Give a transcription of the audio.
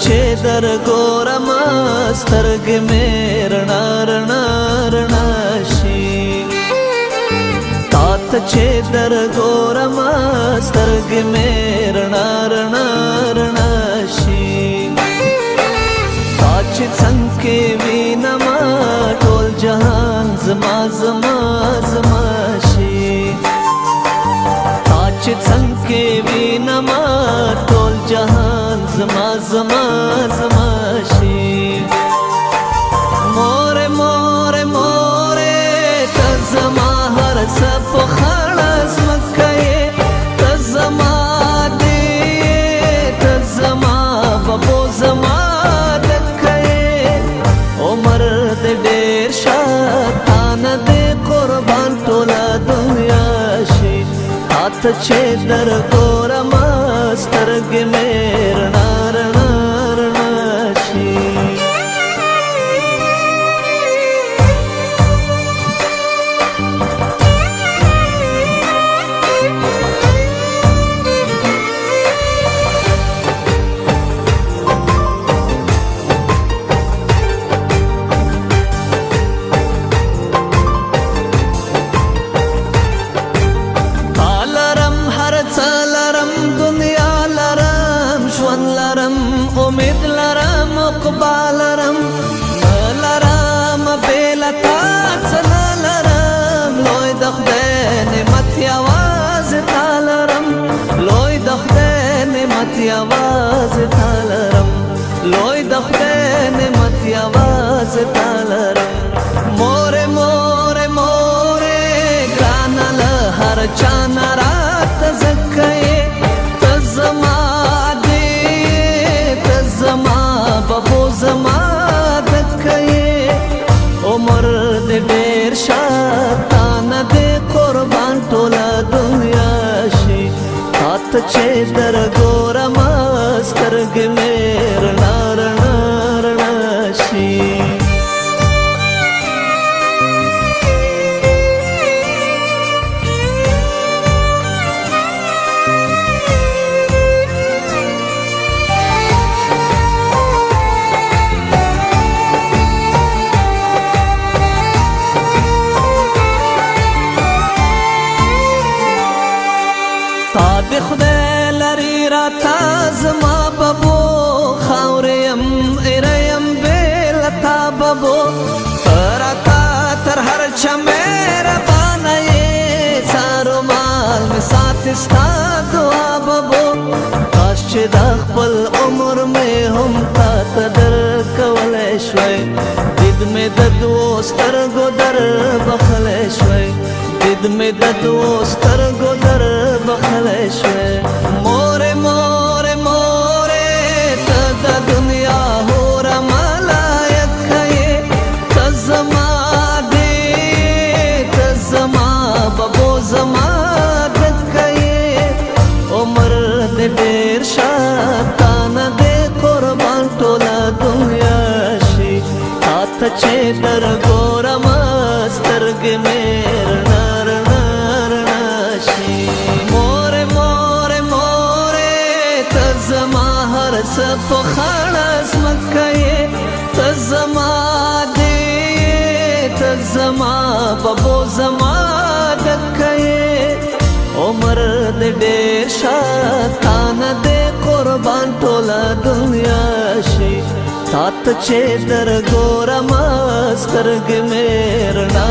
چې در ګورم سترګې مې رڼا رڼا رڼا شي تا ته چې در ګورم سترګې مې رڼا رڼا رڼا شي تا چې څنګ کې وینم ټول جهان زما زما زما شي تا چې څنګ کې وینم ټول جهان زما زما زما شي مور مور مور ته زما هر څه په خړه ځمکه یې ته زما دې ته زما ببو زما دکه یې عمر دې ډېر شه تانه دې قربان ټوله دنیا شي تا ته چې در ګورم سترګې مې رڼا رڼا رڼا شي امید لرم اقبال لرم لرم بیله تا څه نه لرم لوی د خدای نعمت یوازې تا لرم لوی د خدای نعمت یوازې تا لرم لوی د خدای نعمت یوازې تا لرم مورې مورې مورې ګرانه له هر چا نه راته ځکه یې ته زما ببو زما دکه یې عمر دې ډېر شه تانه دې قربان ټوله دنیا شي تا ته چې در ګورم سترګې مې رڼا رڼا رڼا شي د خدای لري راته زما ببو خاورې یم ایره یم بېله تا ببو ته راته تر هر چا مهربانه یې سارو مال مې ساتې ستا دعا ببو کاش چې دا خپل عمر مې هم تا ته درکولی شوی دید مې د دوو سترګو در بخلی شوی دید مې د دوو سترګو در بخلی شوی مورې مورې مورې ته د دنیا هوره ملایکه یې ته زما دې ته زما ببو زما دکه یې عمر دې ډېر شه تانه دې قربان ټوله دنیا شي تا ته چې در ګورم سترګې مې رڼا رڼا رڼا شي مورې مورې مورې ته زما هر څه په خړه ځمکه یې ته زما دې ته زما ببو زما دکه یې عمر دې ډېر شه تانه دې قربان ټوله دنیا شي تا ته چې در ګورم سترګې مې رڼا